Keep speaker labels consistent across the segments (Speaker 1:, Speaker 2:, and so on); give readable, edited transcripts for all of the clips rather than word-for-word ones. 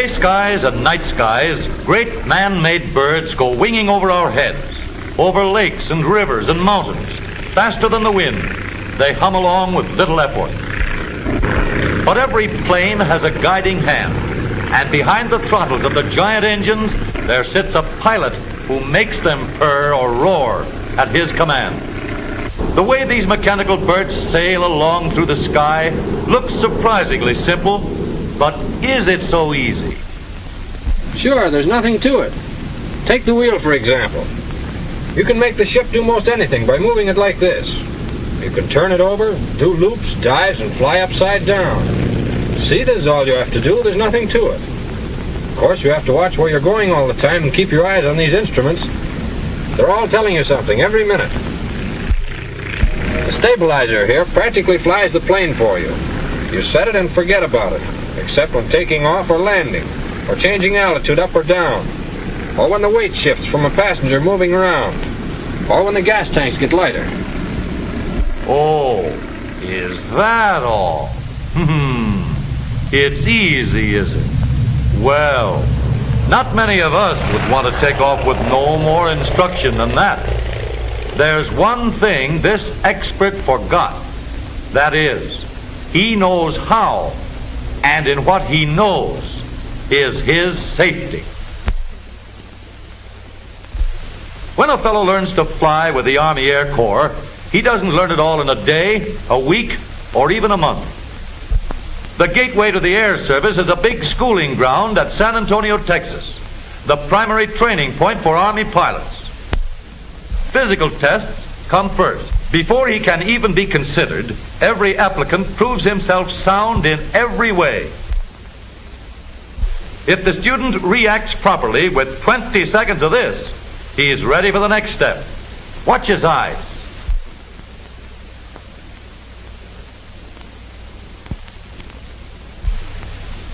Speaker 1: day skies and night skies, great man-made birds go winging over our heads, over lakes and rivers and mountains, faster than the wind. They hum along with little effort. But every plane has a guiding hand, and behind the throttles of the giant engines, there sits a pilot who makes them purr or roar at his command. The way these mechanical birds sail along through the sky looks surprisingly simple, but is it so easy?
Speaker 2: Sure, there's nothing to it. Take the wheel, for example. You can make the ship do most anything by moving it like this. You can turn it over, do loops, dives, and fly upside down. See, this is all you have to do. There's nothing to it. Of course, you have to watch where you're going all the time and keep your eyes on these instruments. They're all telling you something every minute. The stabilizer here practically flies the plane for you. You set it and forget about it, except when taking off or landing, or changing altitude up or down, or when the weight shifts from a passenger moving around, or when the gas tanks get lighter.
Speaker 1: Oh, is that all? It's easy, is it? Well, not many of us would want to take off with no more instruction than that. There's one thing this expert forgot. That is, he knows how, and in what he knows is his safety. When a fellow learns to fly with the Army Air Corps, he doesn't learn it all in a day, a week, or even a month. The gateway to the Air Service is a big schooling ground at San Antonio, Texas, the primary training point for Army pilots. Physical tests come first. Before he can even be considered, every applicant proves himself sound in every way. If the student reacts properly with 20 seconds of this, he is ready for the next step. Watch his eyes.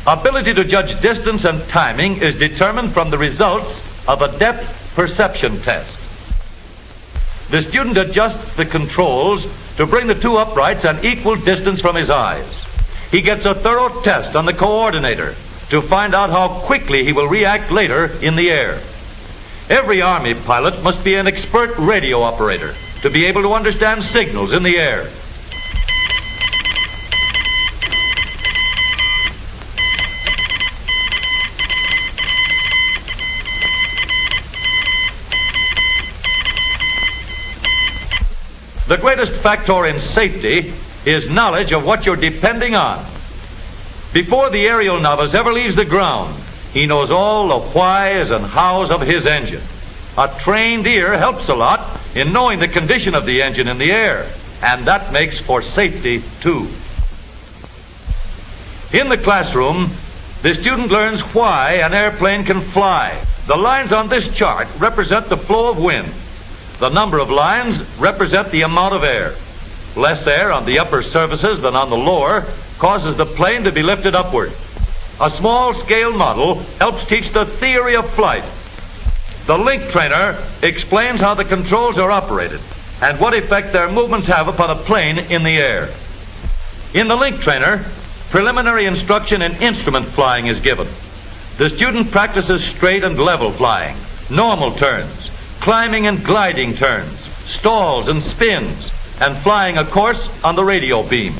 Speaker 1: Ability to judge distance and timing is determined from the results of a depth perception test. The student adjusts the controls to bring the two uprights an equal distance from his eyes. He gets a thorough test on the coordinator to find out how quickly he will react later in the air. Every Army pilot must be an expert radio operator to be able to understand signals in the air. The greatest factor in safety is knowledge of what you're depending on. Before the aerial novice ever leaves the ground, he knows all the whys and hows of his engine. A trained ear helps a lot in knowing the condition of the engine in the air, and that makes for safety too. In the classroom, the student learns why an airplane can fly. The lines on this chart represent the flow of wind. The number of lines represent the amount of air. Less air on the upper surfaces than on the lower causes the plane to be lifted upward. A small-scale model helps teach the theory of flight. The link trainer explains how the controls are operated and what effect their movements have upon a plane in the air. In the link trainer, preliminary instruction in instrument flying is given. The student practices straight and level flying, normal turns, climbing and gliding turns, stalls and spins, and flying a course on the radio beam.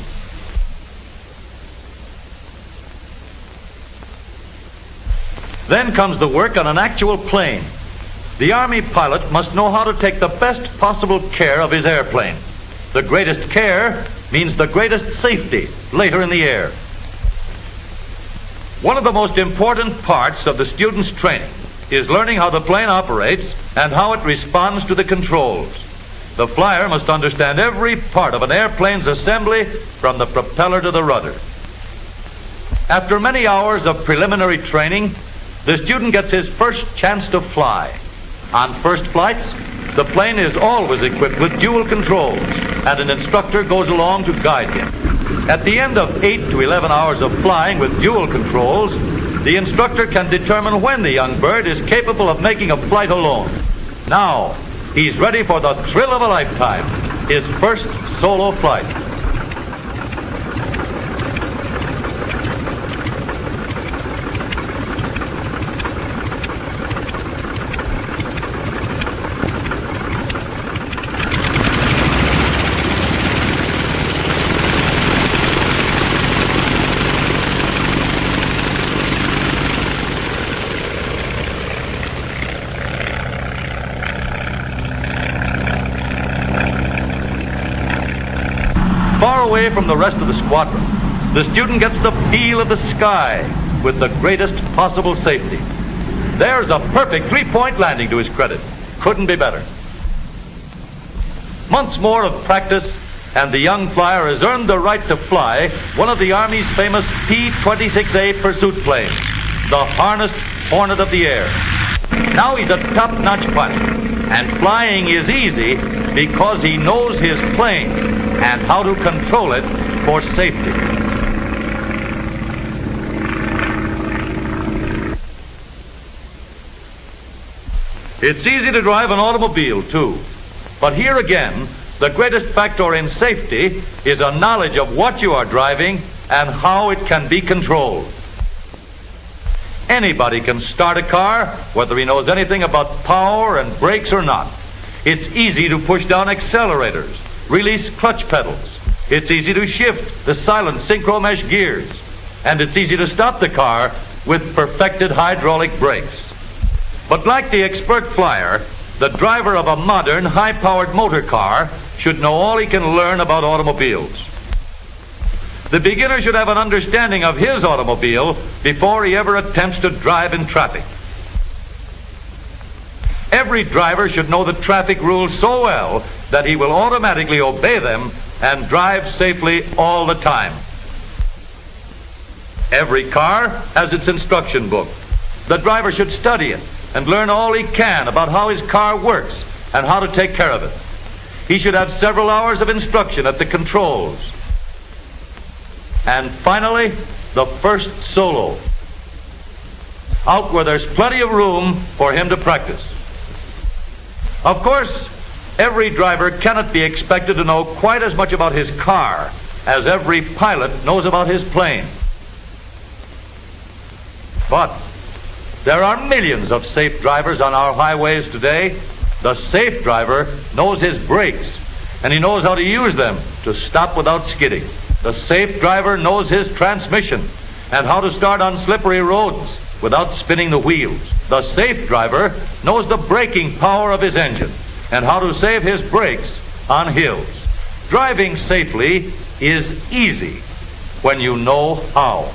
Speaker 1: Then comes the work on an actual plane. The Army pilot must know how to take the best possible care of his airplane. The greatest care means the greatest safety later in the air. One of the most important parts of the student's training is learning how the plane operates and how it responds to the controls. The flyer must understand every part of an airplane's assembly from the propeller to the rudder. After many hours of preliminary training, the student gets his first chance to fly. On first flights, the plane is always equipped with dual controls, and an instructor goes along to guide him. At the end of 8 to 11 hours of flying with dual controls, the instructor can determine when the young bird is capable of making a flight alone. Now, he's ready for the thrill of a lifetime, his first solo flight. Far away from the rest of the squadron, the student gets the feel of the sky with the greatest possible safety. There's a perfect three-point landing to his credit. Couldn't be better. Months more of practice, and the young flyer has earned the right to fly one of the Army's famous P-26A pursuit planes, the harnessed Hornet of the air. Now he's a top-notch pilot, and flying is easy because he knows his plane and how to control it for safety. It's easy to drive an automobile, too. But here again, the greatest factor in safety is a knowledge of what you are driving and how it can be controlled. Anybody can start a car, whether he knows anything about power and brakes or not. It's easy to push down accelerators, release clutch pedals. It's easy to shift the silent synchro mesh gears. And it's easy to stop the car with perfected hydraulic brakes. But like the expert flyer, the driver of a modern, high-powered motor car should know all he can learn about automobiles. The beginner should have an understanding of his automobile before he ever attempts to drive in traffic. Every driver should know the traffic rules so well that he will automatically obey them and drive safely all the time. Every car has its instruction book. The driver should study it and learn all he can about how his car works and how to take care of it. He should have several hours of instruction at the controls. And finally, the first solo, out where there's plenty of room for him to practice. Of course, every driver cannot be expected to know quite as much about his car as every pilot knows about his plane. But there are millions of safe drivers on our highways today. The safe driver knows his brakes, and he knows how to use them to stop without skidding. The safe driver knows his transmission and how to start on slippery roads without spinning the wheels. The safe driver knows the braking power of his engine and how to save his brakes on hills. Driving safely is easy when you know how.